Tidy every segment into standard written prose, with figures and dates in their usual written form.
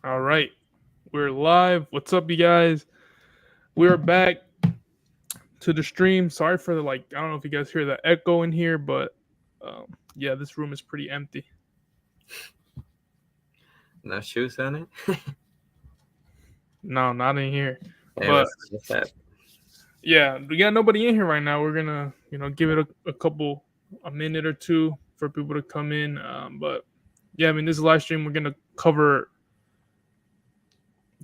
All right, we're live. What's up, you guys? We're back to the stream. Sorry for the I don't know if you guys hear the echo in here, but yeah, this room is pretty empty. No shoes on it. No, not in here. It But was sad. yeah, we got nobody in here right now. We're gonna give it a minute or two for people to come in. But yeah, I mean, this live stream we're gonna cover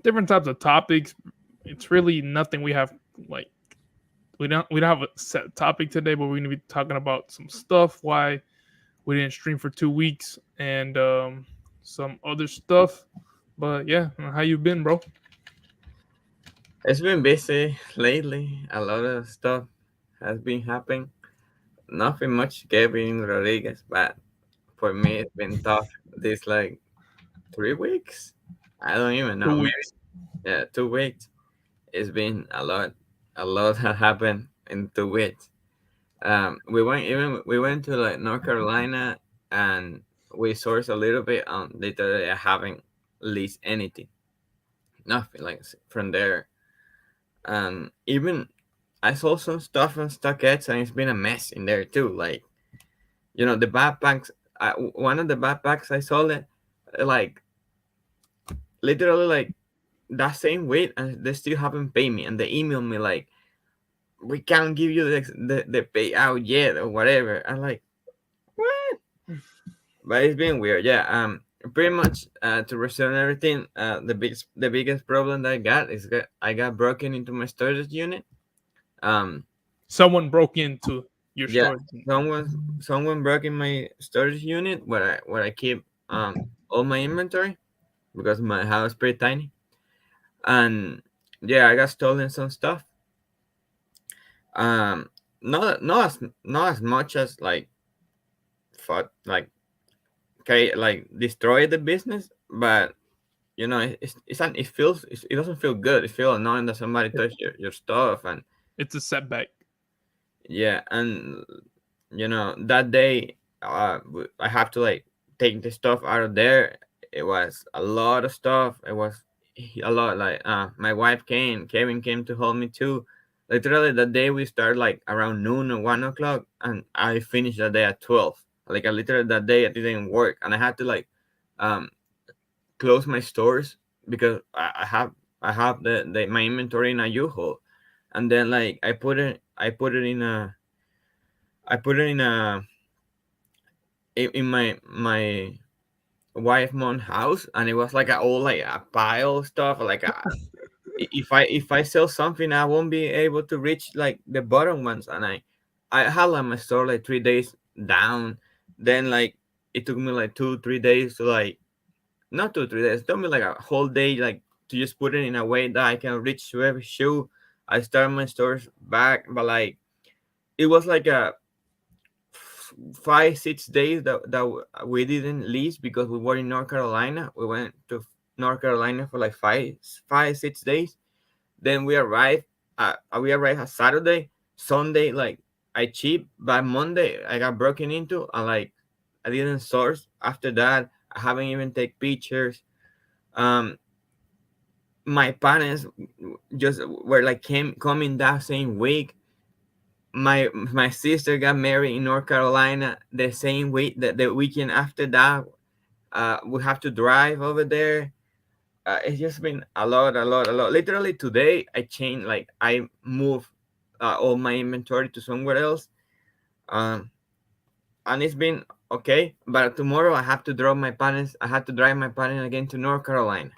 different types of topics. It's really nothing we have like we don't have a set topic today, but we're gonna be talking about some stuff. Why we didn't stream for 2 weeks and some other stuff. But yeah, how you been, bro? It's been busy lately. A lot of stuff has been happening. Nothing much Kevin Rodriguez, but for me it's been tough. This like 3 weeks. I don't even know. Two Maybe weeks. 2 weeks. It's been a lot. A lot had happened in 2 weeks. We went to like North Carolina and we sourced a little bit on literally I haven't leased anything. Nothing like from there. And even I saw some stuff on StockX and it's been a mess in there too. Like, the backpacks. One of the backpacks I sold it, like literally like that same weight, and they still haven't paid me. And they emailed me like, we can't give you the payout yet or whatever. I'm like, what? But it's been weird. Yeah. Pretty much to resume everything. The biggest problem that I got is that I got broken into my storage unit. Um, Someone broke into your Yeah, storage. someone broke in my storage unit where I keep all my inventory because my house is pretty tiny. And yeah, I got stolen some stuff. Um, not as much as like fought like okay like destroy the business, but it doesn't feel good. It feels annoying that somebody touched your stuff. And It's a setback. yeah, and that day I have to like take the stuff out of there. It was a lot of stuff. It was a lot. Like my wife Kevin came to hold me too. Literally that day we started like around noon or 1 o'clock, and I finished that day at 12. Like I literally that day it didn't work, and I had to like um close my stores because I have the my inventory in a U-Haul. And then like I put it in my wife mom house, and it was like a all like a pile of stuff. Like if I sell something, I won't be able to reach like the bottom ones. And I had like my store like 3 days down. Then like it took me like 2 3 days to like not 2 3 days. It took me like a whole day like to just put it in a way that I can reach to every shoe. I started my stores back, but like it was like a 5 6 days that we didn't leave because we were in North Carolina. We went to North Carolina for like 5 6 days. Then we arrived at Saturday. Sunday, like I cheap. By Monday I got broken into, and like I didn't source. After that I haven't even take pictures. um my parents just were like came coming that same week. My sister got married in North Carolina the same week, the weekend after that. We have to drive over there. It's just been a lot, a lot, a lot. Literally today, I changed, like I moved all my inventory to somewhere else, um, and it's been okay. But tomorrow, I have to drop my parents. I have to drive my parents again to North Carolina.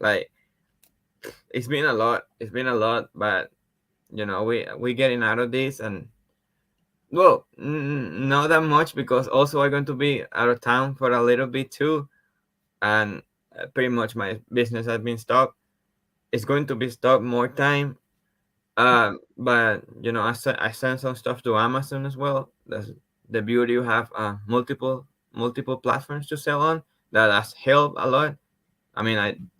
Like it's been a lot. It's been a lot, but we getting out of this. And well, not that much because also I'm going to be out of town for a little bit too, and pretty much my business has been stopped. It's going to be stopped more time. But I sent some stuff to Amazon as well. That's the beauty. You have multiple platforms to sell on. That has helped a lot. I mean,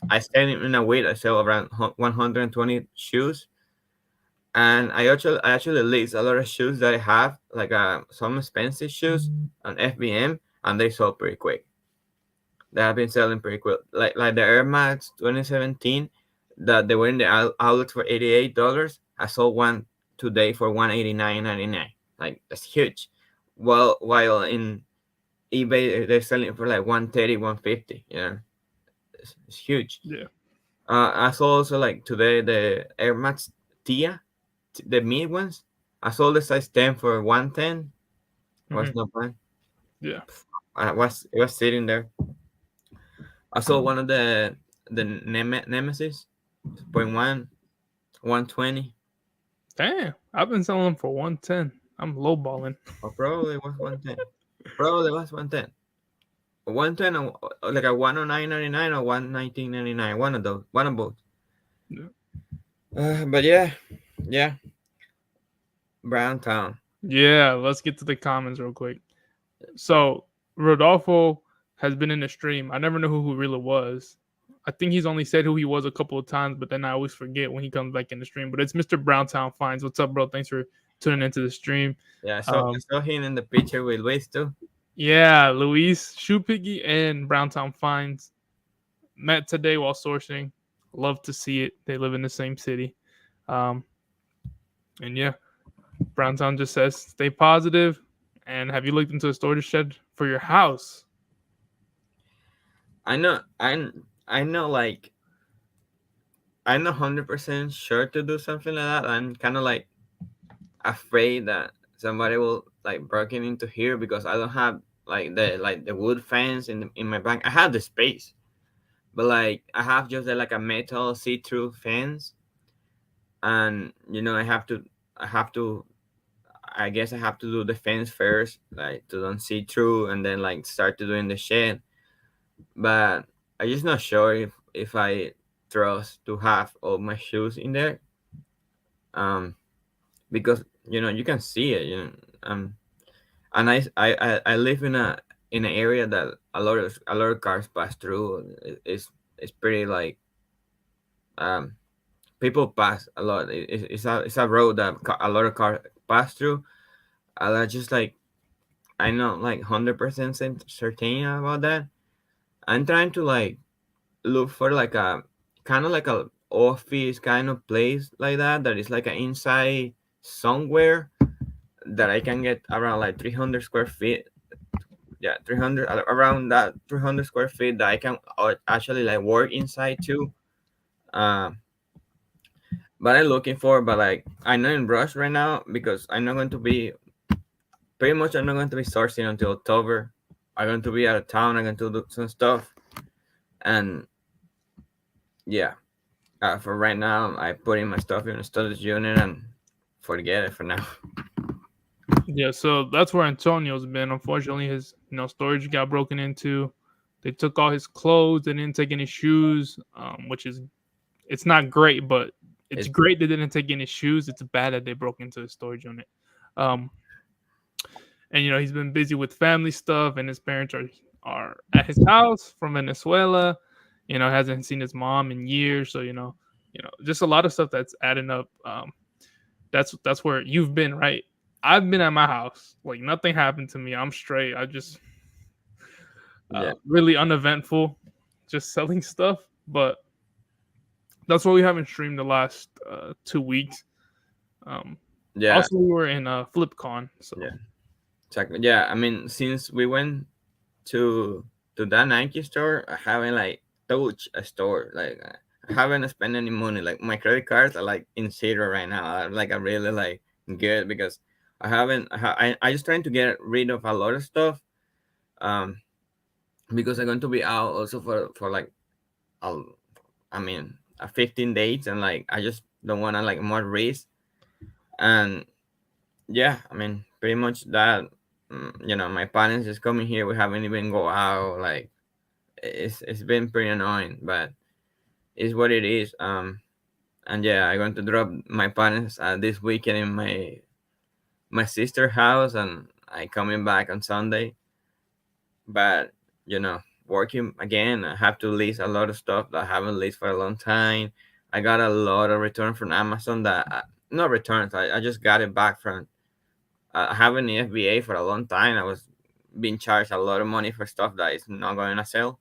I sell it in a week. I sell around 120 shoes, and I actually list a lot of shoes that I have, like some expensive shoes on FBM, and they sold pretty quick. They have been selling pretty quick. Like the Air Max 2017 that they were in the outlets for $88. I sold one today for 189.99. Like that's huge. While in eBay they're selling for like 130, 150. You know, it's huge. Yeah. I saw also like today the Air Max Tia, the mid ones. I sold the size 10 for 110. Was Hmm. not bad. Yeah. It was sitting there. I saw one of the Nemesis point one 120. Damn. I've been selling them for 110. I'm lowballing. Or probably was 110. Probably was 110. 110 or like a 109.99 or 119.99. One of those. One of both. Yeah. But yeah, yeah. Brown Town. Yeah, let's get to the comments real quick. So Rodolfo has been in the stream. I never knew who really was. I think he's only said who he was a couple of times, but then I always forget when he comes back in the stream. But it's Mr. Browntown Finds. What's up, bro? Thanks for tuning into the stream. Yeah, I Um, saw him in the picture with Luis too. yeah, Luis, Shoe Piggy, and Browntown Finds met today while sourcing. Love to see it. They live in the same city. Um, and yeah, Browntown just says, stay positive. And have you looked into a storage shed for your house? I know I know like I'm not 100% sure to do something like that. I'm kind of like afraid that somebody will like breaking into here because I don't have like the wood fence in my bank. I have the space, but like I have just like a metal see-through fence, and I have to I guess I have to do the fence first, like to don't see through, and then like start to doing the shed. But I'm just not sure if I trust to have all my shoes in there. Um, because you can see it. And I live in an area that a lot of cars pass through. It's pretty like um people pass a lot. It's a road that a lot of cars pass through. And I just like I'm not like 100% certain about that. I'm trying to like look for like a kind of like a office kind of place like that is like an inside somewhere that I can get around like 300 square feet. Yeah, 300 around that 300 square feet that I can actually like work inside too. Um, but I'm looking for, but like I'm not in rush right now because I'm not going to be pretty much I'm not going to be sourcing until October. I'm going to be out of town. I'm going to do some stuff, and yeah, for right now, I put in my stuff in a storage unit and forget it for now. Yeah, so that's where Antonio's been. Unfortunately, his storage got broken into. They took all his clothes. They didn't take any shoes, which is it's not great, but it's It's great they didn't take any shoes. It's bad that they broke into his storage unit. Um, and he's been busy with family stuff, and his parents are at his house from Venezuela. Hasn't seen his mom in years, so just a lot of stuff that's adding up. That's where you've been, right? I've been at my house, like nothing happened to me. I'm straight. I just yeah, really uneventful, just selling stuff. But that's why we haven't streamed the last 2 weeks. Um, yeah, Also, we were in FlipCon, so yeah, exactly. Yeah, I mean, since we went to that Nike store, I haven't like touched a store. Like I haven't spent any money. Like my credit cards are like in zero right now. I really like good because I haven't. I just trying to get rid of a lot of stuff. Um, because I'm going to be out also for like a, I mean, 15 days, and like I just don't want to like more risk. And yeah, I mean, pretty much that. My parents is coming here. We haven't even go out. Like it's been pretty annoying, but it's what it is. And yeah, I'm going to drop my parents this weekend in my sister house, and I coming back on Sunday. But working again, I have to list a lot of stuff that I haven't listed for a long time. I got a lot of return from Amazon that not returns. I just got it back from. I have an FBA for a long time. I was being charged a lot of money for stuff that is not going to sell.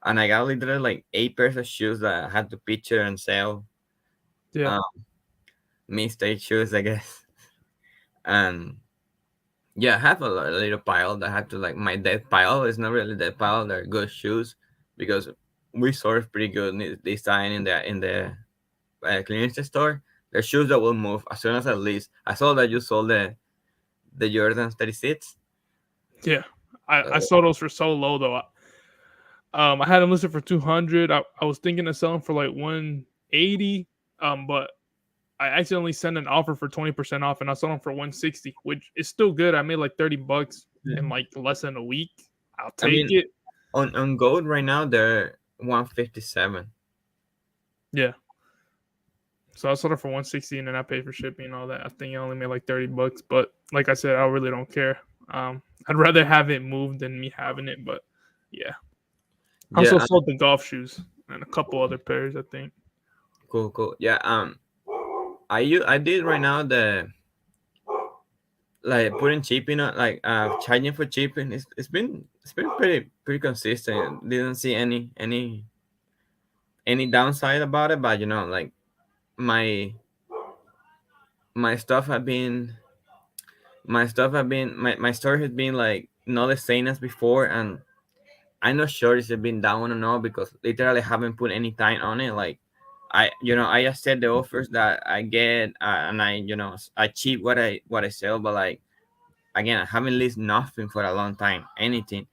and I got literally like 8 pairs of shoes that I had to picture and sell. Yeah, Um, mistake shoes, I guess. And yeah, I have a little pile that I have to like my dead pile. It's not really dead pile. They're good shoes because we source pretty good design in the clearance store. They're shoes that will move as soon as at least. I saw that you sold the Jordan 36. yeah. I Uh, saw those for so low though. I had them listed for 200. I was thinking of selling for like 180. But I accidentally sent an offer for 20% off, and I sold them for 160, which is still good. I made like $30 in like less than a week. I'll I take mean, it. on gold right now they're 157. Yeah. So I sold it for 160, and then I paid for shipping and all that. I think I only made like $30, but like I said, I really don't care. I'd rather have it moved than me having it. But yeah, I also Yeah, sold the golf shoes and a couple other pairs. I think. cool, cool. Yeah, I did right now the like putting shipping on like charging for shipping. It's been pretty consistent. Didn't see any downside about it, but like my my stuff have been my store has been like not the same as before, and I'm not sure if it's been down or not because literally haven't put any time on it. Like I just said the offers that I get, and I achieve what I sell, but like again I haven't listed nothing for a long time, anything.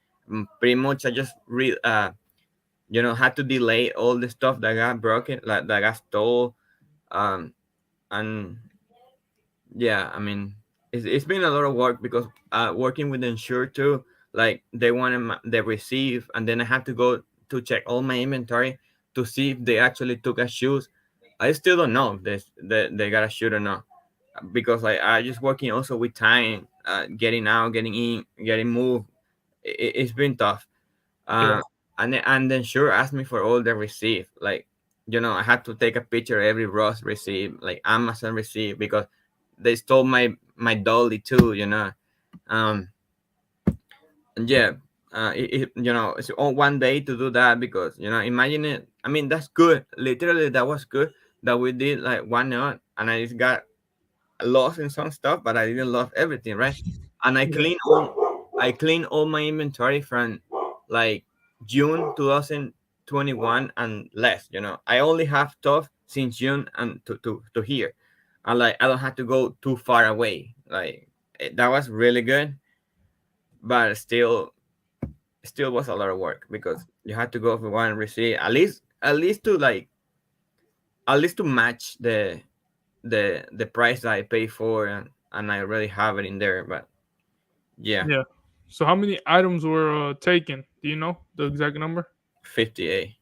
Pretty much I just had to delay all the stuff that got broken, like that got stole. um and yeah, I mean, it's been a lot of work because working with the insurer too, like they wanted the receive, and then I have to go to check all my inventory to see if they actually took a shoes. I still don't know if they got a shoe or not because like I just working also with time, getting out, getting in, getting moved. It's been tough. Yeah. uh, and then sure asked me for all the receipt. Like, I had to take a picture of every Ross receipt, like Amazon receipt, because they stole my dolly too. Um, and yeah, it's all one day to do that because imagine it. I mean, that's good. Literally, that was good that we did like one night, and I just got lost in some stuff, but I didn't lose everything, right? And Yeah. I cleaned all my inventory from like June 2021 and less. I only have stuff since June and to here, and like I don't have to go too far away. Like that was really good, but still was a lot of work because you had to go for one receipt at least to like at least to match the price that I pay for, and I already have it in there. But yeah, Yeah. So how many items were taken? Do you know the exact number? 58.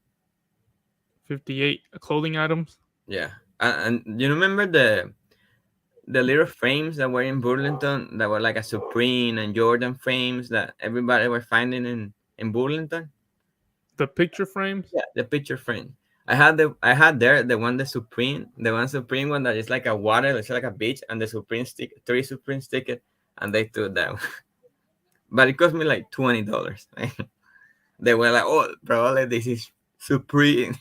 58 clothing items. Yeah, and you remember the little frames that were in Burlington that were like a Supreme and Jordan frames that everybody were finding in Burlington? The picture frames. Yeah, the picture frame. The one one that is like a water, it's like a beach, and the Supreme stick, three Supreme stickers, and they took that. But it cost me like $20. They were like, "Oh, probably this is Supreme,"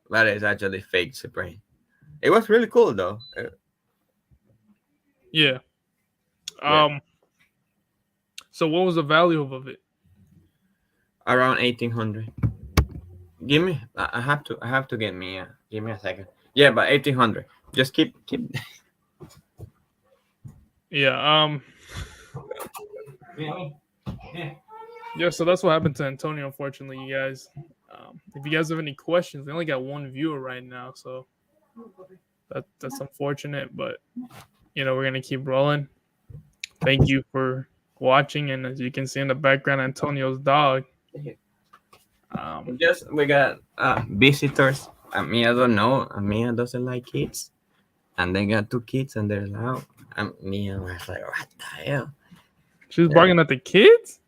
but it's actually fake Supreme. It was really cool though. Yeah. Yeah, Um. So what was the value of it? around 1800. Give me. I have to get me. Give me a second. Yeah, but 1800. Just keep. Yeah. Yeah. So that's what happened to Antonio. Unfortunately, you guys. If you guys have any questions, we only got one viewer right now, so that's unfortunate. But we're gonna keep rolling. Thank you for watching, and as you can see in the background, Antonio's dog. Um, Just we got visitors. Mia don't know. Mia doesn't like kids, and they got two kids, and they're loud. Mia was like, "What the hell?" she was Yeah, barking at the kids.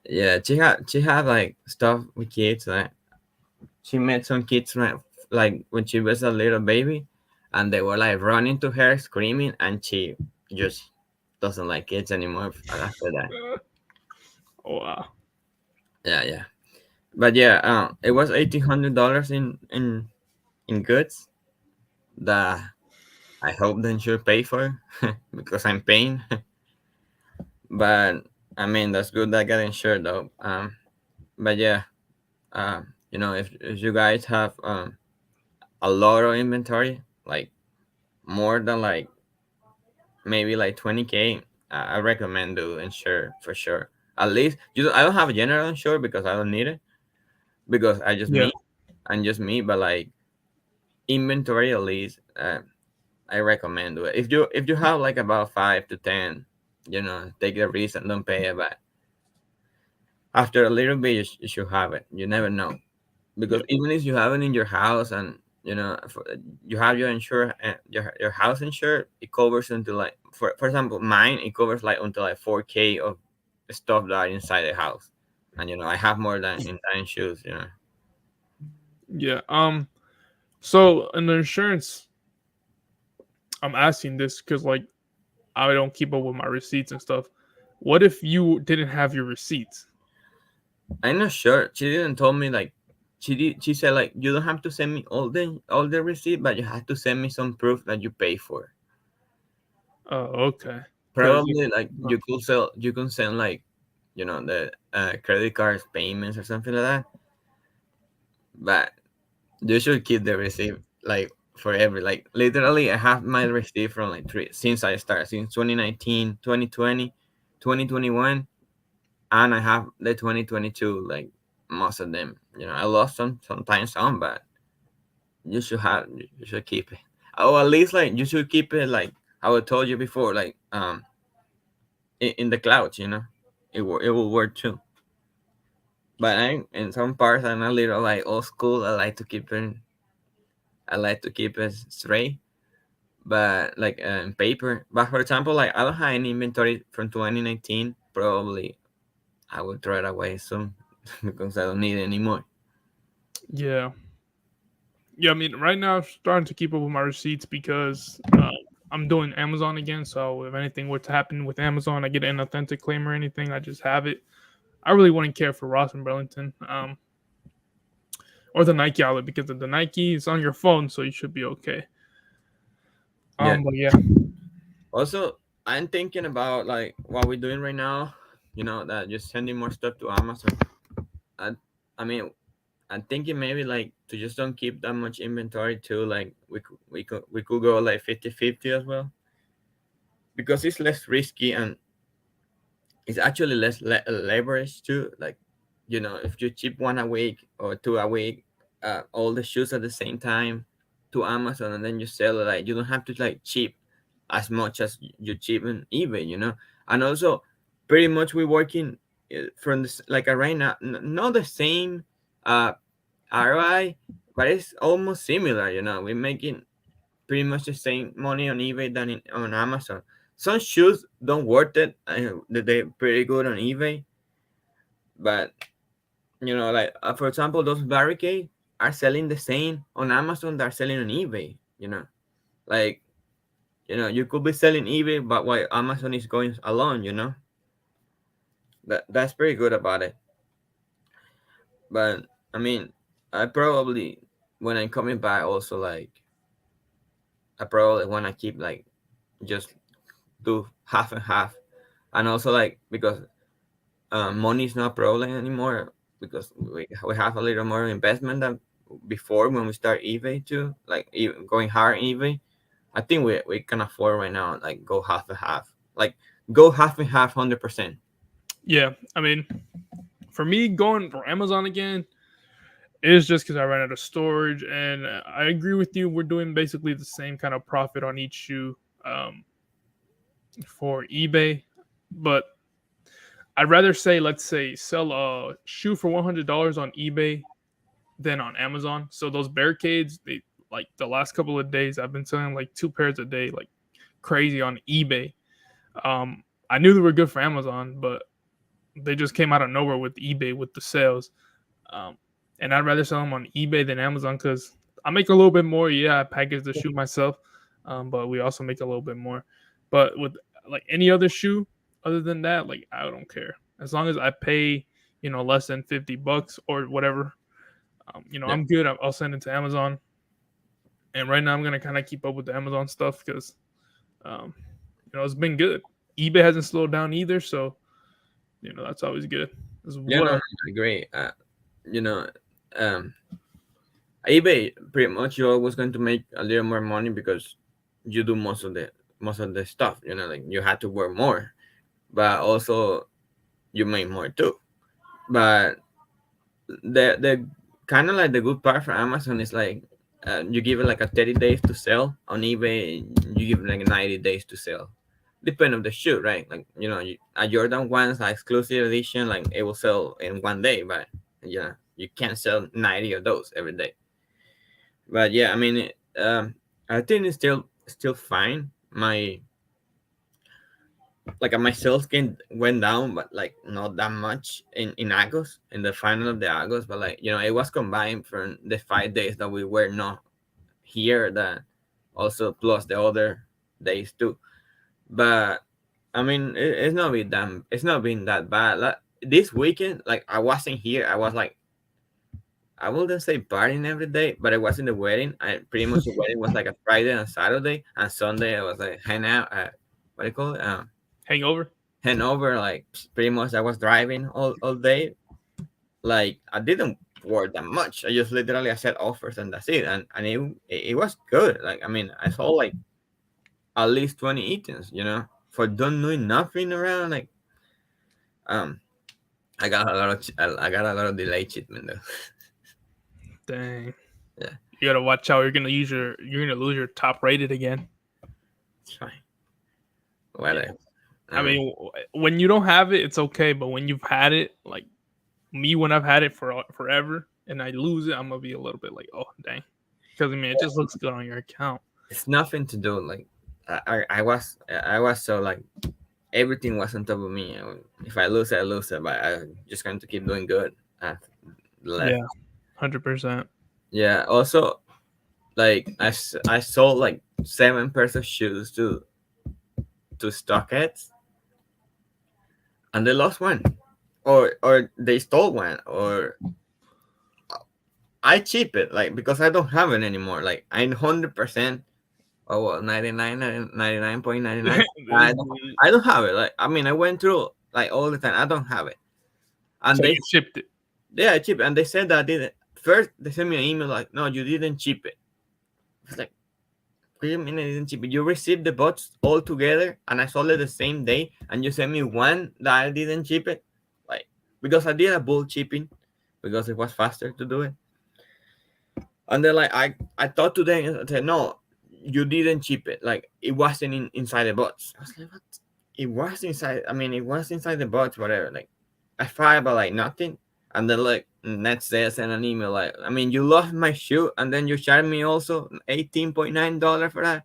yeah. She had like stuff with kids. Like she met some kids like when she was a little baby, and they were like running to her, screaming, and she just doesn't like kids anymore after that. Oh, wow. Yeah, yeah. But yeah, it was $1,800 in goods that I hope the insurance pay for because I'm paying. But I mean, that's good that I got insured though. But yeah, if you guys have a lot of inventory, like more than like maybe like 20K, I recommend do insure for sure. At least I don't have a general insure because I don't need it because Yeah, I'm just me. But like inventory at least, I recommend do it. If you have like about 5 to 10, take the risk and don't pay it. But after a little bit, you should have it. You never know yeah, because even if you have it in your house and you have your insure your house insured, it covers until like for example mine it covers like until like 4K of stuff that are inside the house, and I have more than in nine shoes. yeah. So in the insurance, I'm asking this because like I don't keep up with my receipts and stuff. What if you didn't have your receipts? I'm not sure. She didn't tell me like she said like you don't have to send me all the receipt, but you have to send me some proof that you pay for. Oh, okay. Because Probably like you can send like the credit cards payments or something like that, but you should keep the receipt like forever. Like literally, I have my receipt from like three since I started since 2019, 2020, 2021, and I have the 2022. Like most of them, I lost sometimes some, but you should keep it. Oh, at least like you should keep it like I would told you before, like in the clouds. It will work too. But in some parts I'm a little like old school. I like to keep it straight, but like in paper. But for example, like I don't have any inventory from 2019. Probably I will throw it away soon because I don't need it anymore. yeah, yeah. I mean, right now I'm starting to keep up with my receipts because I'm doing Amazon again. So if anything were to happen with Amazon, I get an authentic claim or anything, I just have it. I really wouldn't care for Ross and Burlington, or the Nike outlet because of the Nike is on your phone, so you should be okay. Yeah. But yeah, Also, I'm thinking about like what we're doing right now. That just sending more stuff to Amazon. I, I mean, I'm thinking maybe like to just don't keep that much inventory too. Like we could go like 50-50 as well because it's less risky and it's actually less leverage too. Like, if you ship one a week or two a week, all the shoes at the same time to Amazon, and then you sell it, like you don't have to like ship as much as you ship on eBay. And also, pretty much we're working from this like a right now, not the same uh ROI, but it's almost similar. We're making pretty much the same money on eBay than on Amazon. Some shoes don't worth it. They're pretty good on eBay, but like for example, those barricade are selling the same on Amazon. They're selling on eBay. Like you could be selling eBay, but while Amazon is going alone. That's pretty good about it. But I mean, I probably when I'm coming back also like I probably want to keep like just do half and half, and also like because money is not a problem anymore because we have a little more investment than before when we start eBay too, like even going hard in eBay. I think we can afford right now like go half and half, like go half and half 100%. yeah. I mean, for me, going for Amazon again is just because I ran out of storage, and I agree with you. We're doing basically the same kind of profit on each shoe um, for eBay, but I'd rather say, let's say, sell a shoe for $100 on eBay than on Amazon. So those barricades, they like the last couple of days, I've been selling like two pairs a day, like crazy on eBay. I knew they were good for Amazon, but they just came out of nowhere with eBay with the sales. Um, and I'd rather sell them on eBay than Amazon because I make a little bit more. Yeah, I package the shoe myself, but we also make a little bit more. But with like any other shoe other than that, like I don't care as long as I pay less than $50 or whatever, Yeah. I'm good. I'll send it to Amazon. And right now, I'm gonna kind of keep up with the Amazon stuff because, um, it's been good. eBay hasn't slowed down either, so that's always good. Is Yeah, what no, no, I'm. I agree. You know, um, eBay pretty much you're always going to make a little more money because you do most of the stuff. Like you had to work more, but also you make more too. But the kind of like the good part for Amazon is like you give it like a 30 days to sell. On eBay you give it like 90 days to sell. Depend of the shoe, right? Like a Jordan one's like exclusive edition, like it will sell in 1 day, but you can't sell 90 of those every day. But yeah, I mean, I think it's still fine. My sales gain went down, but like not that much in August, in the final of the August. But like it was combined from the 5 days that we were not here, that also plus the other days too. But I mean, it's not been that bad. Like, this weekend, like I wasn't here. I was like, I wouldn't say partying every day, but I was in the wedding. I pretty much the wedding was like a Friday and Saturday, and Sunday I was like hang out at what do you call it? Hangover. Hang over. Like pretty much I was driving all day. Like I didn't work that much. I just literally accept offers and that's it. And it was good. Like I mean, I saw like at least 20 items. For don't doing nothing around. Like um, I got a lot of delayed shipment though. Dang. Yeah, You gotta watch out. You're gonna lose your top rated again. it's fine. Yeah. Whatever. I I mean, mean, when you don't have it, it's okay. But when you've had it, like me, when I've had it for forever and I lose it, I'm gonna be a little bit like, oh dang, because I mean, it just looks good on your account. it's nothing to do. Like I was so like everything was on top of me. If I lose it, I lose it. But I'm just going to keep doing good. Left. Yeah, 100%. Yeah. Also, like I sold like 7 pairs of shoes to stockheads, and they lost one, or they stole one, or I cheap it like because I don't have it anymore. Like I'm 100%. Oh well, 99.99. I don't have it. Like I mean, I went through like all the time. I don't have it, and So they you shipped it. yeah, I cheap it, and they said that I didn't. First, they sent me an email like, no, you didn't cheap it. I was like, what do you mean I didn't cheap it? You received the bots all together, and I sold it the same day, and you sent me one that I didn't cheap it, like because I did a bull chipping, because it was faster to do it. And then like I thought to them, I said, no, you didn't chip it. Like it wasn't inside the box. I was like, what? It was inside. I mean, it was inside the box, whatever. Like I fired about like nothing. And then like next day I sent an email like, I mean, you lost my shoe, and then you charged me also $18.9 for that.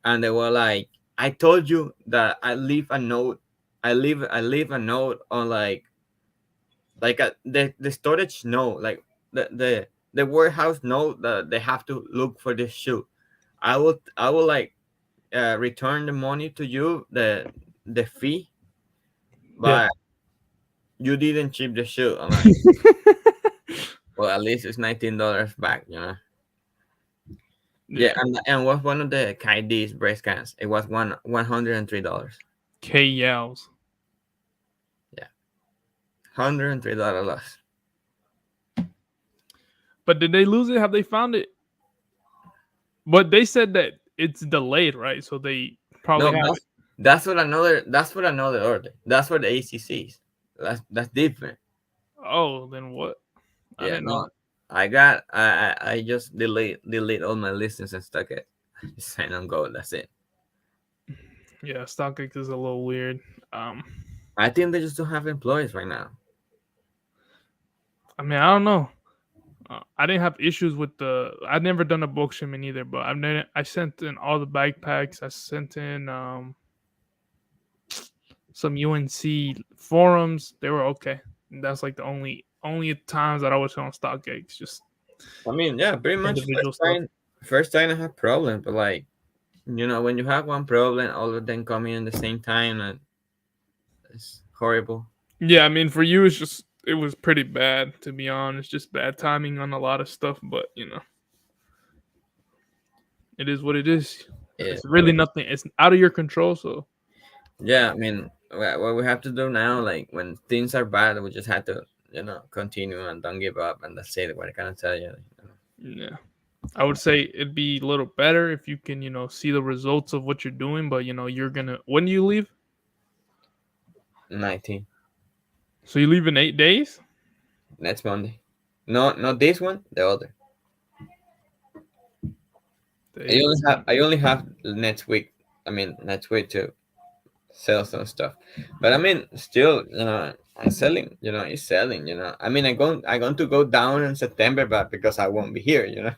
And they were like, I told you that I leave a note. I leave a note on the storage note, like the warehouse note that they have to look for this shoe. I will like return the money to you, the fee, Yeah. but you didn't ship the shoe. I'm like, well, at least it's $19 back. Yeah, Yeah. and was one of the Kaidi's breast cans. It was $103. K yells. Yeah, $103 loss. But did they lose it? Have they found it? But they said that it's delayed, right? So they probably No, have it. that's for another order. That's for the ACCs. That's different. Oh, then what? I Yeah, didn't know. no, I just delete all my listings and stuck it. Just sign on go. That's it. Yeah, StockX is a little weird. Um, I think they just don't have employees right now. I mean, I don't know. I didn't have issues with the. I've never done a bulk shipment either, but I sent in all the backpacks. I sent in some UNC forums. They were okay. And that's like the only times that I was on StockX, just I mean, yeah, pretty much individual stuff. first time I have problems, but like when you have one problem, all of them coming in the same time, and it's horrible. Yeah, I mean, for you, it was pretty bad to be honest. Just bad timing on a lot of stuff, but it is what it is. Yeah, It's really nothing. It's out of your control. So yeah. I mean, what we have to do now, like when things are bad, we just have to, continue and don't give up, and that's it. What can I tell you? yeah, I would say it'd be a little better if you can, see the results of what you're doing. But you're gonna. When do you leave? 19 So you leave in 8 days. next Monday. No, not this one. The other. The I only have 18th. I only have next week. I mean, next week to sell some stuff. But I mean, still, I'm selling. It's selling. I mean, I'm going to go down in September, but because I won't be here.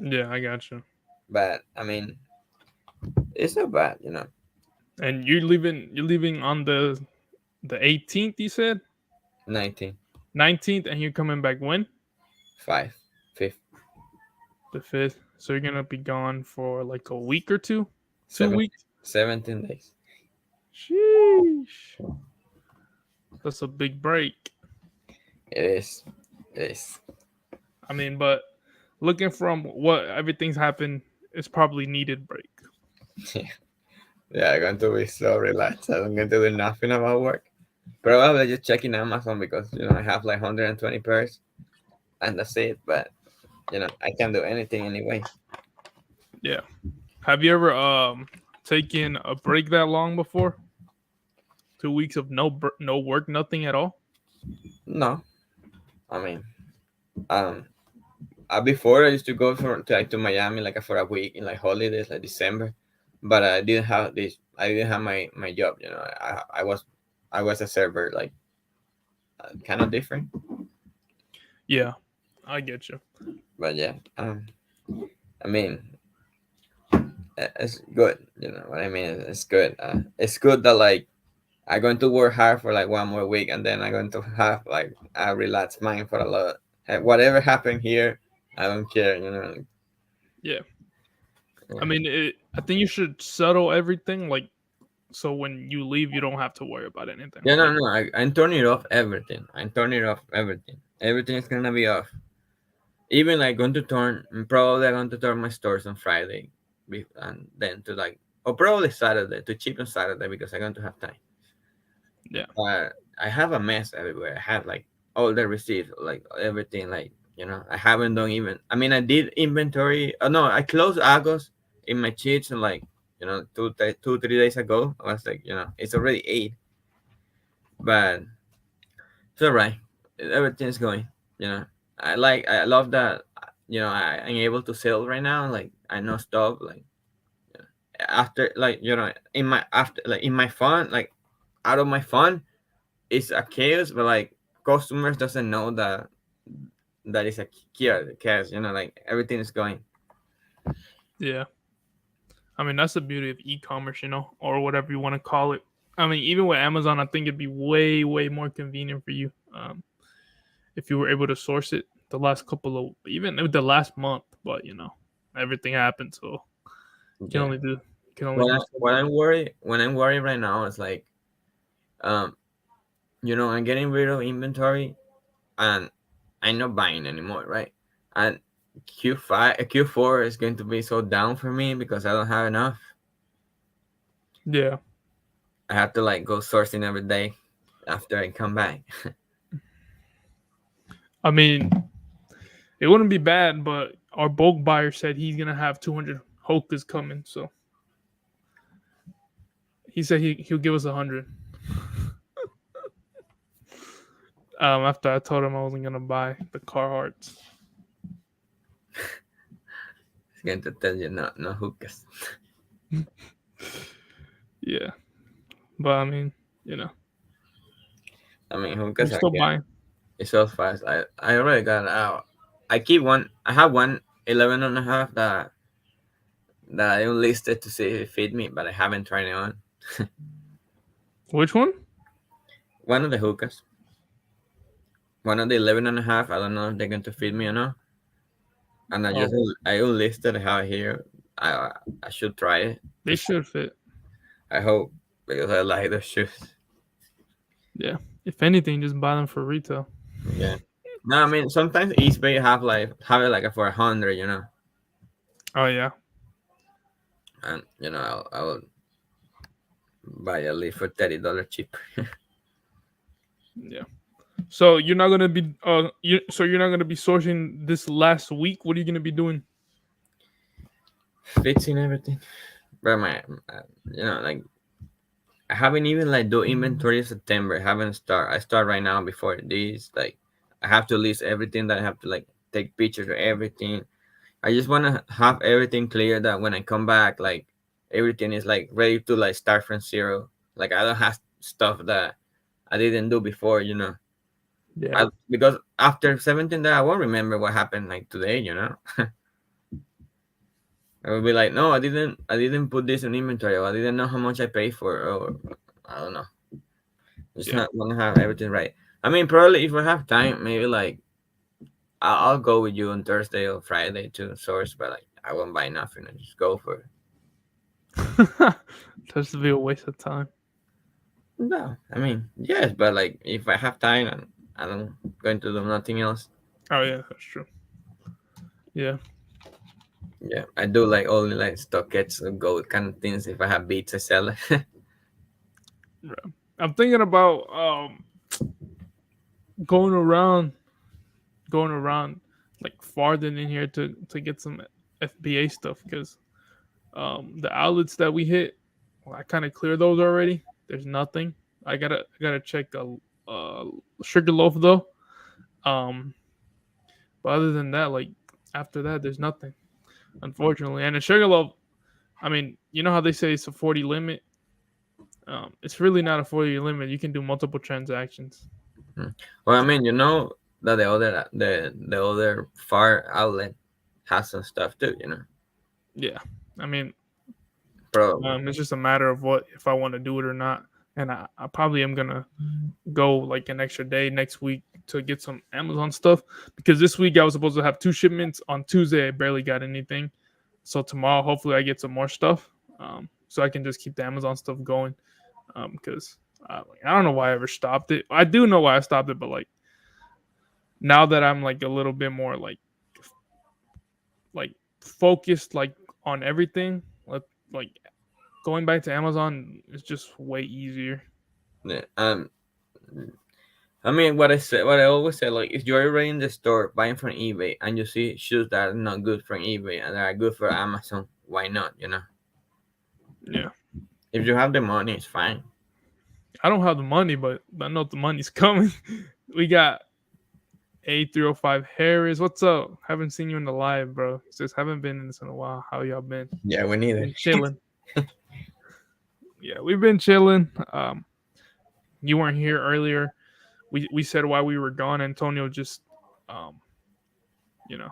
Yeah, I got you. But I mean, it's not bad. And you're leaving on the 18th. You said 19, 19th, and you're coming back when? 5, 5, The 5th. So you're gonna be gone for like a week or two, 7, weeks. 17 days. Sheesh, that's a big break. It is. It is. I mean, but looking from what everything's happened, it's probably needed break. Yeah, I'm going to be so relaxed. I'm going to do nothing about work. Probably just checking Amazon because I have like 120 pairs, and that's it. But I can do anything anyway. Yeah. Have you ever taken a break that long before? 2 weeks of no work, nothing at all. No, I mean, um, before I used to go to Miami like for a week in like holidays like December, but I didn't have this. I didn't have my job. I was a server, like kind of different. Yeah, I get you. But yeah, I mean, it's good. You know what I mean? It's good. It's good that like I'm going to work hard for like one more week, and then I'm going to have like a relaxed mind for a lot. Whatever happened here, I don't care. Yeah. I Yeah. mean, I think you should settle everything like so when you leave, you don't have to worry about anything. Yeah, no, Like, no. I'm turning off everything. I'm turning off everything. Everything is gonna be off. Even like going to turn, probably I'm going to turn my stores on Friday, and then to like, or probably Saturday to cheap on Saturday because I'm going to have time. yeah, I have a mess everywhere. I have like all the receipts, like everything. Like I haven't done even. I mean, I did inventory. Oh no, I closed August in my sheets and like 2 3 days ago. I was like, it's already 8, but it's all right. Everything's going. You know, I love that. I'm able to sell right now. Like I know stuff. Like after, like in my after, like in my phone, like out of my phone, it's a chaos. But like customers doesn't know that is a chaos. Like everything is going. yeah. I mean, that's the beauty of e-commerce, or whatever you want to call it. I mean, even with Amazon, I think it'd be way, way more convenient for you if you were able to source it the last couple of, even the last month. But everything happened, so you can Yeah. only do you can only do so When much. I'm worried right now, it's like um I'm getting rid of inventory, and I'm not buying anymore, right? And Q4 is going to be so down for me because I don't have enough. Yeah, I have to like go sourcing every day after I come back. I mean, it wouldn't be bad, but our bulk buyer said he's gonna have 200 hokas coming, so he said he'll give us 100. After I told him I wasn't gonna buy the Carhartts. It's going to tell you no hookahs. Yeah, but I mean, I mean we're hookahs are still good. buying. It sells fast. I already got it out. I keep one. I have one 11 and a half that I enlisted to see if it fit me, but I haven't tried it on. Which one? One of the hookahs. One of the 11 and a half. I don't know if they're going to fit me or not. And Oh, I enlisted how here. I I should try it they to see. should fit. I hope because I like the shoes. Yeah. If anything, just buy them for retail. Yeah. No, I mean sometimes eBay have it like for 100, Oh yeah, and I will buy a leaf for $30 cheap. yeah. So you're not gonna be you're not gonna be sourcing this last week. What are you gonna be doing? Fixing everything. But like I haven't even like do inventory of September. I haven't start. I start right now before this. Like I have to list everything that I have to like take pictures of everything. I just wanna have everything clear that when I come back, like everything is like ready to like start from zero. Like I don't have stuff that I didn't do before. Yeah, Because after 17 that I won't remember what happened like today. I will be like, no, I didn't put this in inventory, or I didn't know how much I paid for, or I don't know. Just yeah, not gonna have everything right. I mean, probably if I have time, maybe like I'll go with you on Thursday or Friday to source, but like I won't buy nothing. I just go for it. that's to be a waste of time. No, I mean yes, but like if I have time and I don't going to do nothing else, Oh yeah, that's true. Yeah, yeah, I do like only like stockets or gold kind of things. If I have beats, I sell it. yeah. I'm thinking about going around, going around like farther in here to get some FBA stuff because the outlets that we hit, well, I kind of cleared those already. There's nothing. I gotta check a sugar loaf though. Um, but other than that, like after that, there's nothing. Unfortunately, and a sugar loaf. I mean, you know how they say it's a 40 limit. It's really not a 40 limit. You can do multiple transactions. Mm. Well, I mean, that the other far outlet has some stuff too. Yeah, I mean, Probably. it's just a matter of what if I want to do it or not. And I probably am gonna go like an extra day next week to get some Amazon stuff because this week I was supposed to have two shipments. On Tuesday, I barely got anything. So tomorrow, hopefully, I get some more stuff. So I can just keep the Amazon stuff going. Because I don't know why I ever stopped it. I do know why I stopped it, but like now that I'm like a little bit more like focused like on everything, like going back to Amazon is just way easier. Yeah. I mean, what I always say, like, if you're already in the store buying from eBay and you see shoes that are not good from eBay and that are good for Amazon, why not? Yeah. If you have the money, it's fine. I don't have the money, but I know the money's coming. We got A305 Harris. What's up? Haven't seen you in the live, bro. He says haven't been in this in a while. How y'all been? Yeah, we need it. Been chilling. Yeah, we've been chilling. You weren't here earlier. We said why we were gone. Antonio just um, you know,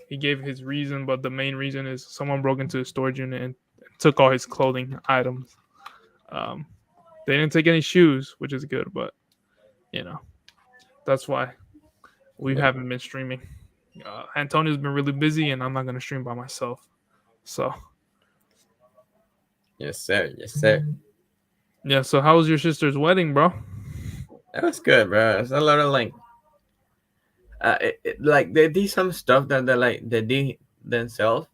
he gave his reason, but the main reason is someone broke into his storage unit and took all his clothing items. Um, they didn't take any shoes, which is good, but you know, that's why we Yeah. haven't been streaming. Antonio's been really busy, and I'm not gonna stream by myself. So Yes, sir. Yes, sir. yeah. So how was your sister's wedding, bro? That was good, bro. It's a lot of like, like they did some stuff that they did themselves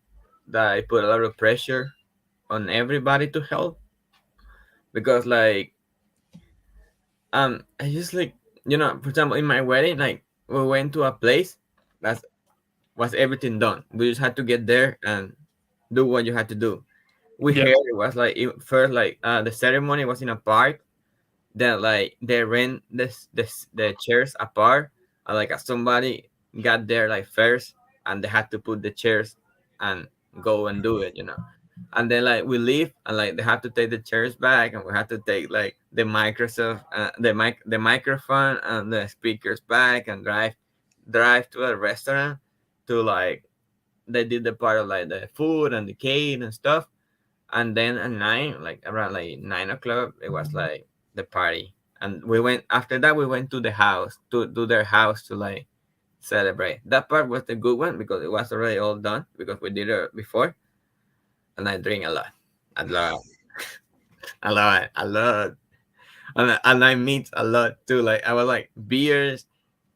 that I put a lot of pressure on everybody to help because like I just like for example in my wedding like we went to a place that was everything done. We just had to get there and do what you had to do. We Yeah, heard it was like first like the ceremony was in a park. Then like they rent the chairs apart. And, like somebody got there like first, and they had to put the chairs and go and do it. And then like we leave, and like they had to take the chairs back, and we had to take like the Microsoft, the microphone and the speakers back, and drive to a restaurant to like they did the part of like the food and the cake and stuff. And then at nine, like around like 9 o'clock, it was like the party. And we went after that. We went to the house to their house to like celebrate. That part was the good one because it was already all done because we did it before. And I drink a lot, a lot, a lot, a lot. and I mix a lot too. Like I was like beers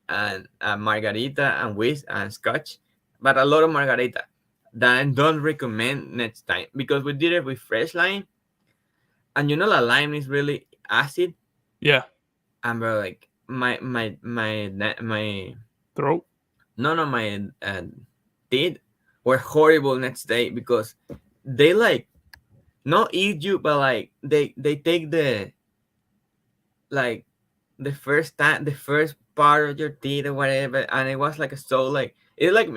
and margarita and whisk and scotch, but a lot of margarita. That I don't recommend next time because we did it with fresh lime, and you know the lime is really acid. Yeah, And bro, like my throat. none of my teeth were horrible next day because they like not eat you, but like they take the like the first time the first part of your teeth or whatever, and it was like so like it like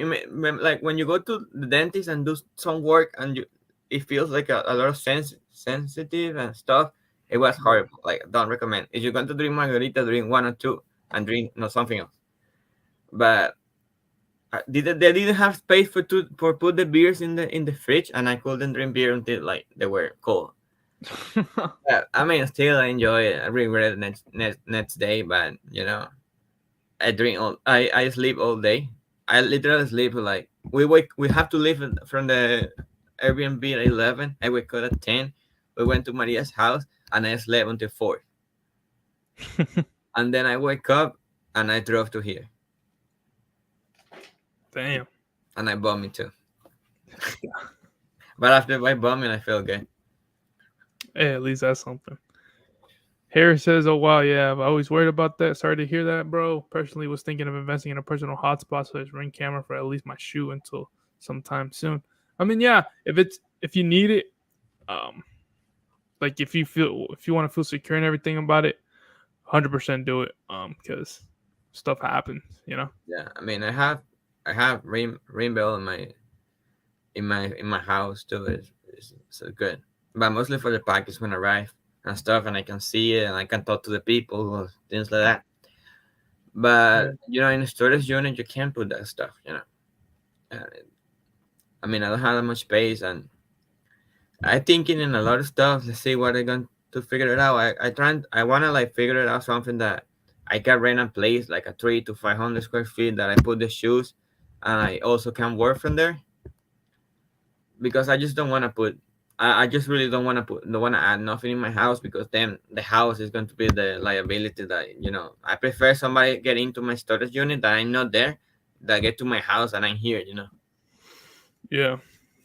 like when you go to the dentist and do some work and you it feels like a lot of sensitive and stuff. It was Yeah. horrible. Like don't recommend if you're going to drink margarita, drink one or two and drink no something else. But they didn't have space for put the beers in the fridge, and I couldn't drink beer until like they were cold. Yeah, I mean, still I enjoy it. I regret it next day, but I drink all. I sleep all day. I literally sleep like we have to leave from the Airbnb at 11. I wake up at 10. We went to Maria's house and I slept until 4. And then I wake up and I drove to here Damn. and I vomit too. But after my vomit, I feel good. Hey, at least that's something. Harris says, "Oh wow, yeah, I've always worried about that. Sorry to hear that, bro. Personally, was thinking of investing in a personal hotspot so there's ring camera for at least my shoe until sometime soon. I mean, yeah, if you need it, um, like if you want to feel secure and everything about it, 100% do it. Because stuff happens, you know. Yeah, I mean, I have rainbow in my house too. It's so good, but mostly for the package when I arrive and stuff, and I can see it and I can talk to the people or things like that. Yeah. But in a storage unit, you can't put that stuff. Uh, I mean, I don't have that much space, and I thinking in a lot of stuff. Let's see what I'm going to figure it out. I wanna like figure it out something that I can rent a place like a 3 to 500 square feet that I put the shoes, and I also can work from there because I just don't want to put. I just really don't want to add nothing in my house because then the house is going to be the liability that I prefer somebody get into my storage unit that I'm not there, that get to my house and I'm here. Yeah.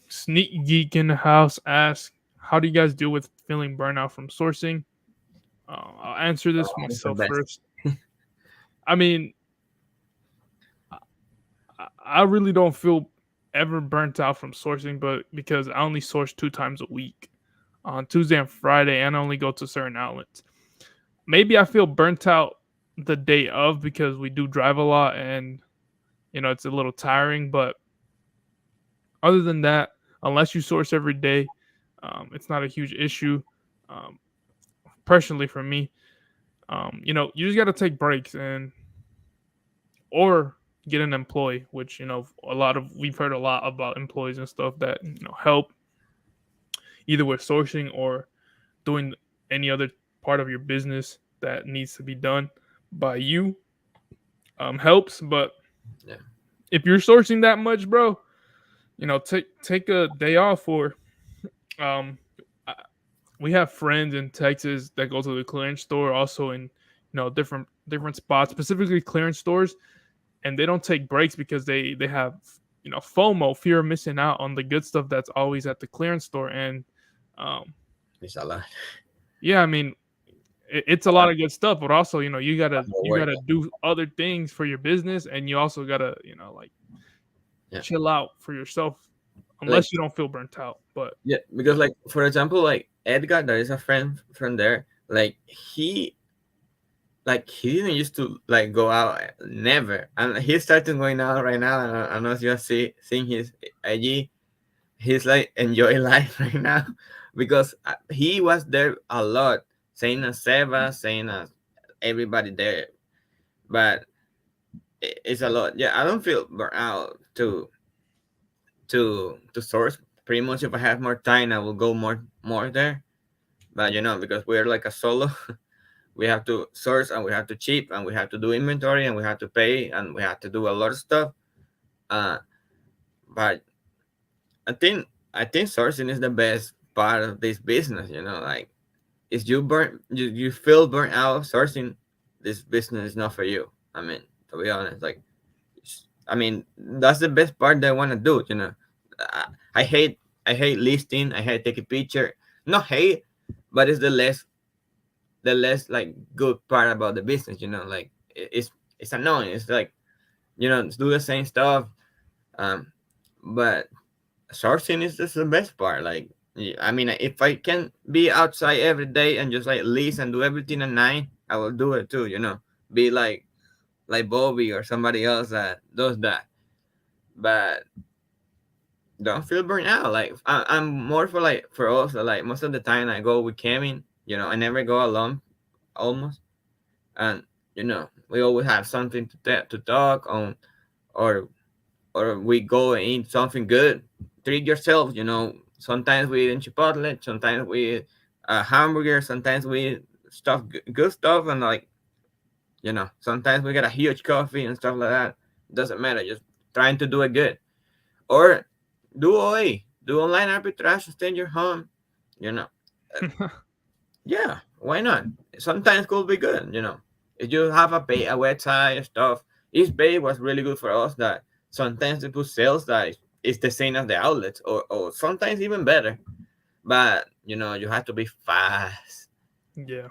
Sneak Geek in the house asks, "How do you guys deal with feeling burnout from sourcing?" I'll answer this Oh, it's the myself best. first. I mean, I really don't feel ever burnt out from sourcing, but because I only source 2 times a week, on Tuesday and Friday, and I only go to certain outlets. Maybe I feel burnt out the day of because we do drive a lot and it's a little tiring. But other than that, unless you source every day, it's not a huge issue. Um, Personally, for me, you just got to take breaks and or get an employee, which we've heard a lot about employees and stuff that help either with sourcing or doing any other part of your business that needs to be done by you. Helps. But Yeah, if you're sourcing that much, bro, take a day off. Or um I- we have friends in Texas that go to the clearance store, also in different spots, specifically clearance stores, and they don't take breaks because they have FOMO, fear of missing out on the good stuff that's always at the clearance store. And um it's a lot. yeah, I mean, it's a A lot lot of good stuff, but also you gotta more you work. gotta do other things for your business, and you also gotta like Yeah, chill out for yourself, like unless you don't feel burnt out. But yeah, because like for example, like Edgar, that is a friend from there. He didn't used to like go out, never, and he's starting going out right now. And I know you seeing his IG. He's like enjoy life right now because he was there a lot, saying as Seba, saying as everybody there, but it's a lot. Yeah, I don't feel burnt out to source. Pretty much, if I have more time, I will go more there. But because we're like a solo, we have to source and we have to ship and we have to do inventory and we have to pay and we have to do a lot of stuff. Uh, but I think sourcing is the best part of this business. Like if you feel burnt out sourcing, this business is not for you. I mean, to be honest, like, I mean, that's the best part that I want to do. I I hate listing. I hate taking picture. Not hate, but it's the less like good part about the business. Like it's annoying. It's like it's do the same stuff. Um, but sourcing is just the best part. Like, I mean, if I can be outside every day and just like list and do everything at night, I will do it too. Be like Bobby or somebody else that does that. But don't feel burnt out. Like, I'm more for like for us. Like, most of the time I go with Kevin. I never go alone almost, and we always have something to talk on, or we go and eat something good. Treat yourself. Sometimes we eat in Chipotle. Sometimes we eat a hamburger. Sometimes we eat stuff, good stuff, and like sometimes we get a huge coffee and stuff like that. Doesn't matter. Just trying to do it good, or do OA, do online arbitrage, stay in your home. You know, Uh, yeah, why not? Sometimes could be good. If you have a website and stuff. Eastbay was really good for us. That sometimes they put sales that is the same as the outlets, or sometimes even better. But you have to be fast. Yeah,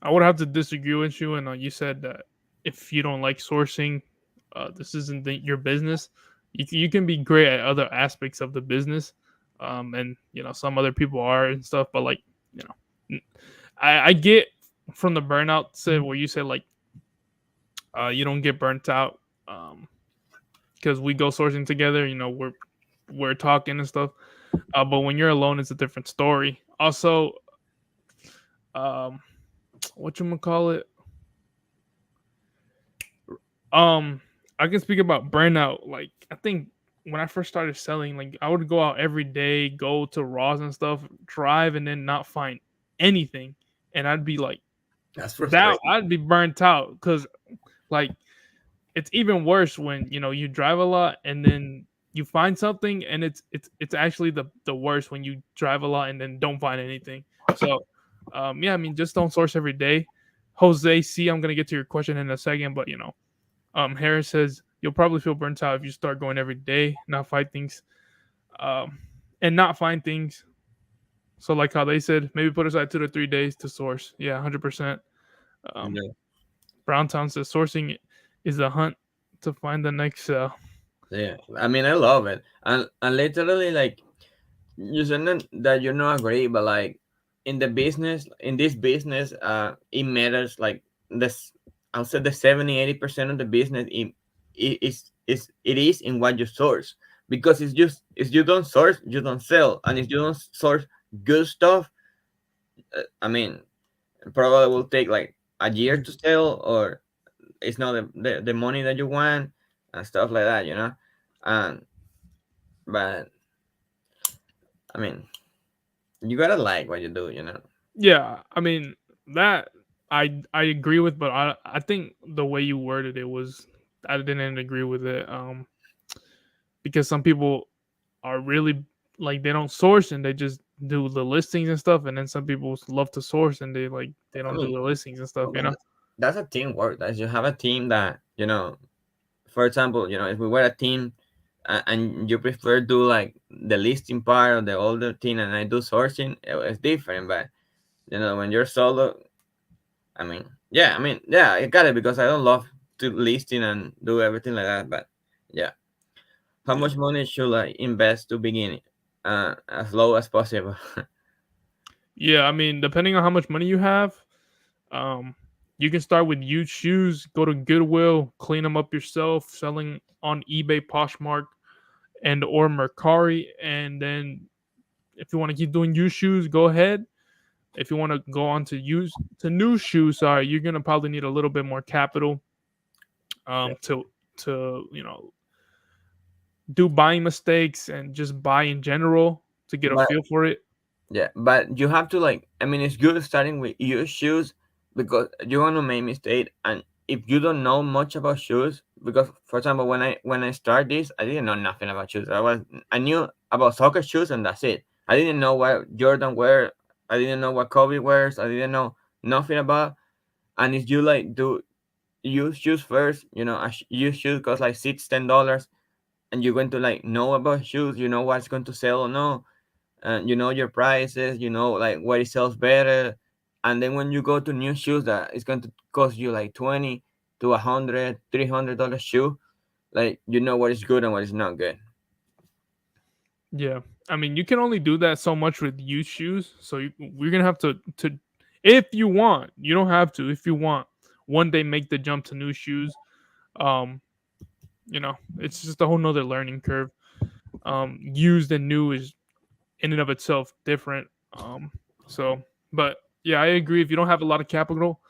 I would have to disagree with you. And you said that if you don't like sourcing, this isn't your business. You can be great at other aspects of the business, and some other people are and stuff. But like you know, I get from the burnout said where you said like you don't get burnt out because we go sourcing together. We're talking and stuff. But when you're alone, it's a different story. Also, um, what you call it? Um, I can speak about burnout. Like I think when I first started selling, like I would go out every day, go to Raws and stuff, drive, and then not find anything, and I'd be like That's that. frustrating. I'd be burnt out because like it's even worse when you drive a lot and then you find something and it's actually the worst when you drive a lot and then don't find anything. So yeah, I mean just don't source every day. Jose C, I'm gonna get to your question in a second, but Harris says you'll probably feel burnt out if you start going every day, not find things, um, and not find things. So like how they said, maybe put aside 2 to 3 days to source. Yeah, 100%. Um, Yeah, Browntown says sourcing is the hunt to find the next sale. yeah. I mean, I love it, and literally, like, you said that you not agree, but like in this business, it matters. Like, this, I'll say the 70-80% of the business it is in what you source. Because it's just, if you don't source, you don't sell, and if you don't source good stuff, I mean, probably will take like a year to sell, or it's not the money that you want, and stuff like that. And but I mean, you gotta like what you do. Yeah, I mean that I agree with, but I think the way you worded it was I didn't agree with it. Because some people are really like they don't source and they just do the listings and stuff, and then some people love to source and they I don't do mean, the listings and stuff. but that's a teamwork. That you have a team that, for example, if we were a team, and you prefer do like the listing part of the older team, and I do sourcing, it's different. But when you're solo, yeah, I got it, because I don't love to listing and do everything like that. But yeah, how Yeah, much money should I invest to begin? As low as possible. yeah. I mean, depending on how much money you have, um, you can start with used shoes. Go to Goodwill, clean them up yourself, selling on eBay, Poshmark, and or Mercari, and then if you want to keep doing used shoes, go ahead. If you want to go on to new shoes, sorry, you're gonna probably need a little bit more capital to do buying mistakes and just buy in general to get a But feel for it. yeah, but you have to, like, I mean, it's good starting with your shoes, because you want to make mistake. And if you don't know much about shoes, because for example, when I start this, I didn't know nothing about shoes. I knew about soccer shoes, and that's it. I didn't know what Jordan wear. I didn't know what COVID wears. I didn't know nothing about. And if you like do use shoes first, use shoes cost like $6-10, and you're going to like know about shoes. You know what's going to sell or no, and you know your prices. You know like what it sells better. And then when you go to new shoes that it's going to cost you like 20 to 100 $300 shoe, like you know what is good and what is not good. Yeah, I mean, you can only do that so much with used shoes. So we're gonna have to, if you want, you don't have to. If you want, one day make the jump to new shoes. Um, it's just a whole nother learning curve. Used and new is in and of itself different. So, but yeah, I agree. If you don't have a lot of capital,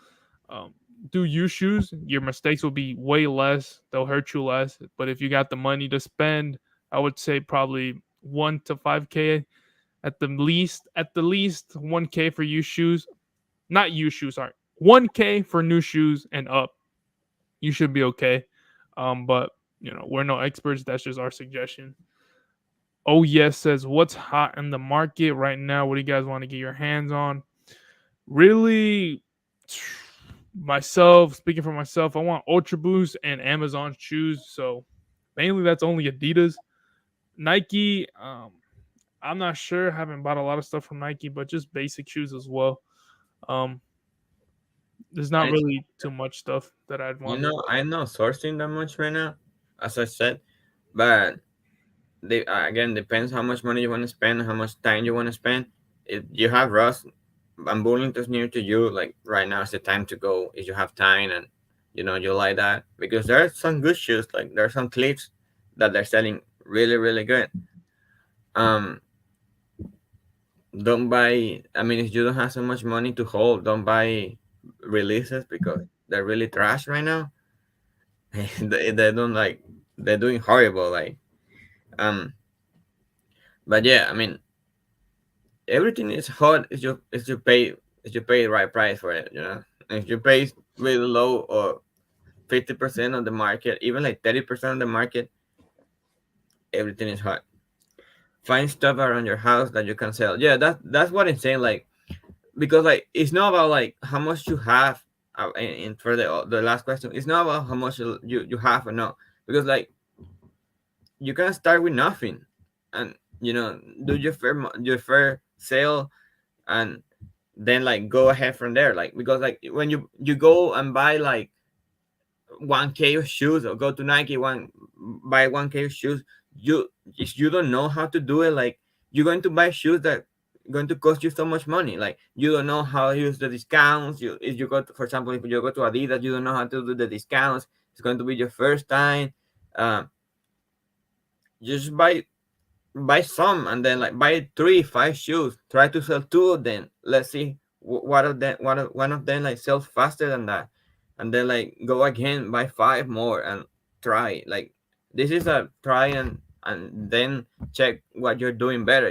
um, do used shoes. Your mistakes will be way less. They'll hurt you less. But if you got the money to spend, I would say probably 1 to 5K at the least. At the least 1K for used shoes. Not used shoes, sorry. 1K for new shoes and up. You should be okay. But we're no experts. That's just our suggestion. Oh yes says what's hot in the market right now. What do you guys want to get your hands on? Really, myself, speaking for myself, I want Ultra Boost and Amazon shoes. So mainly that's only Adidas. Nike, I'm not sure. Haven't bought a lot of stuff from Nike, but just basic shoes as well. Um, there's not I really too much stuff that I'd want. I'm not sourcing that much right now, as I said, but they again depends how much money you want to spend, how much time you want to spend. If you have Ross and Burlington's near to you, like right now is the time to go if you have time and you like that, because there are some good shoes, like there are some clips that they're selling really really good. Um, don't buy. I mean, if you don't have so much money to hold, don't buy releases because they're really trash right now. They don't like they're doing horrible like um but yeah, I mean everything is hot if you pay the right price for it. If you pay really low or 50% of the market, even like 30% of the market, everything is hot. Find stuff around your house that you can sell. Yeah, that's what I'm saying, like because like it's not about like how much you have. And for the last question, it's not about how much you have or not, because like you can start with nothing and do your fair sale, and then like go ahead from there, like because like when you go and buy like 1K of shoes or go to Nike buy 1K of shoes, if you don't know how to do it, like you're going to buy shoes that going to cost you so much money, like you don't know how to use the discounts. If you go to, for example, if you go to Adidas, you don't know how to do the discounts. It's going to be your first time. um, just buy some and then like buy 3 5 shoes, try to sell two of them. Let's see what of them one of them like sells faster than that, and then like go again, buy 5 more and try. Like this is a try and then check what you're doing better.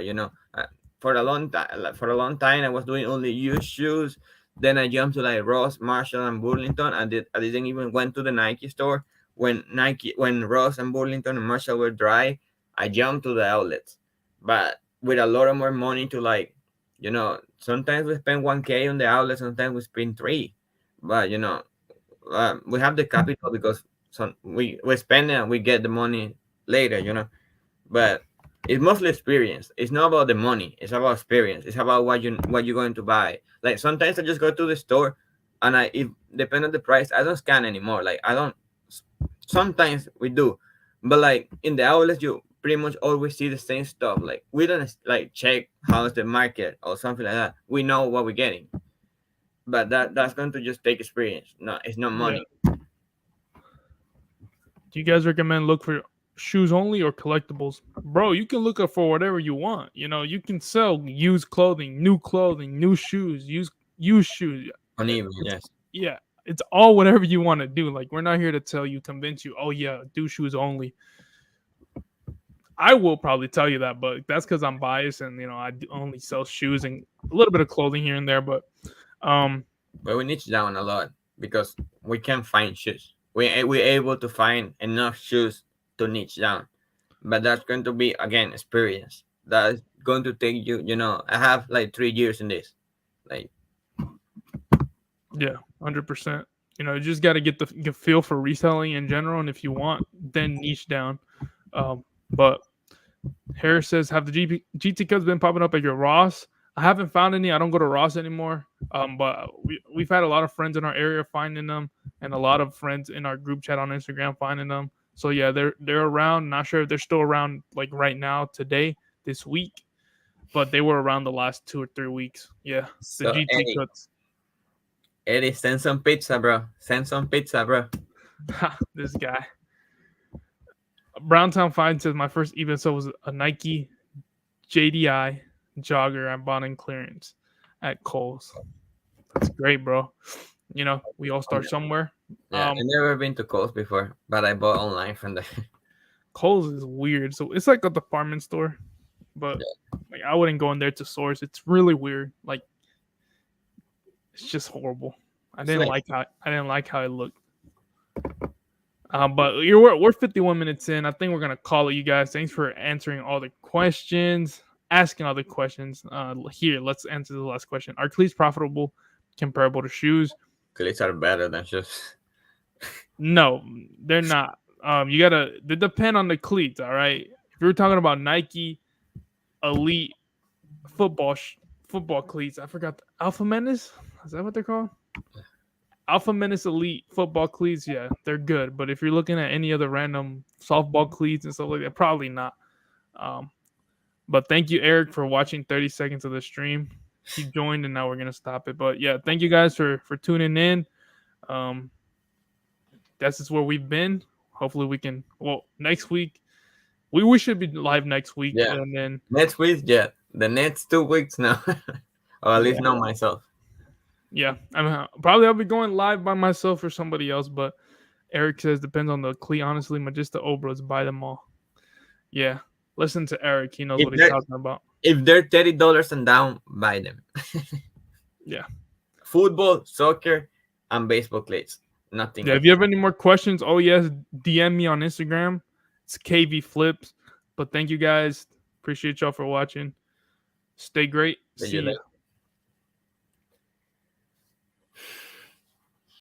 For a long time, I was doing only used shoes. Then I jumped to like Ross, Marshall, and Burlington. I didn't even went to the Nike store when Ross and Burlington and Marshall were dry. I jumped to the outlets, but with a lot of more money to like, sometimes we spend 1K on the outlet, sometimes we spend three, but we have the capital because we spend it and we get the money later. But it's mostly experience. It's not about the money. It's about experience. It's about what you're going to buy. Like sometimes I just go to the store, and if depend on the price, I don't scan anymore. Like I don't. Sometimes we do, but like in the outlets, you pretty much always see the same stuff. Like we don't like check how's the market or something like that. We know what we're getting, but that's going to just take experience. No, it's not Yeah. money. Do you guys recommend look for shoes only or collectibles? Bro, you can look up for whatever you want. You can sell used clothing, new shoes, used shoes. Uneven, It's yes. yeah, it's all whatever you want to do. Like we're not here to tell you, convince you. Oh yeah, do shoes only. I will probably tell you that, but that's because I'm biased and only sell shoes and a little bit of clothing here and there. But um, But we niche down a lot because we can find shoes. We're able to find enough shoes to niche down, but that's going to be again experience. going to take you. I have like 3 years in this. Like, Yeah, 100%. You just got to get the feel for reselling in general, and if you want, then niche down. But Harris says, "Have the GT codes been popping up at your Ross?" I haven't found any. I don't go to Ross anymore. But we've had a lot of friends in our area finding them, and a lot of friends in our group chat on Instagram finding them. So yeah, they're around. Not sure if they're still around like right now, today, this week, but they were around the last 2 or 3 weeks. Yeah, the so GT cuts. Eddie, send some pizza, bro. Send some pizza, bro. This guy. Browntown Fine says my first even so was a Nike JDI jogger I bought in clearance at Kohl's. That's great, bro. We all start somewhere. Yeah, I've never been to Kohl's before, but I bought online from there. Kohl's is weird. So it's like a department store, but like I wouldn't go in there to source. It's really weird. Like it's just horrible. I didn't like how it looked. But we're 51 minutes in. I think we're gonna call it, you guys. Thanks for answering all the questions, asking all the questions. Here, let's answer the last question. Are cleats profitable, comparable to shoes? Cleats are better than shoes. No, they're not. They depend on the cleats. All right. If you're talking about Nike Elite football cleats, I forgot Alpha Menace. Is that what they're called? Alpha Menace Elite football cleats, yeah, they're good. But if you're looking at any other random softball cleats and stuff like that, probably not. But thank you, Eric, for watching 30 seconds of the stream. He joined, and now we're gonna stop it. But yeah, thank you guys for tuning in. This is where we've been. Hopefully, we can. Well, next week we should be live next week. Yeah, and then next week, yeah, the next 2 weeks now, or at least not myself. Yeah, I'll be going live by myself or somebody else, but Eric says depends on the cleat. Honestly, Magista Obras, buy them all. Yeah, listen to Eric. He knows what he's talking about. If they're $30 and down, buy them. Yeah. Football, soccer, and baseball cleats. Nothing Yeah, else. if you have any more questions, DM me on Instagram. It's KV Flips. But thank you guys. Appreciate y'all for watching. Stay great. See you.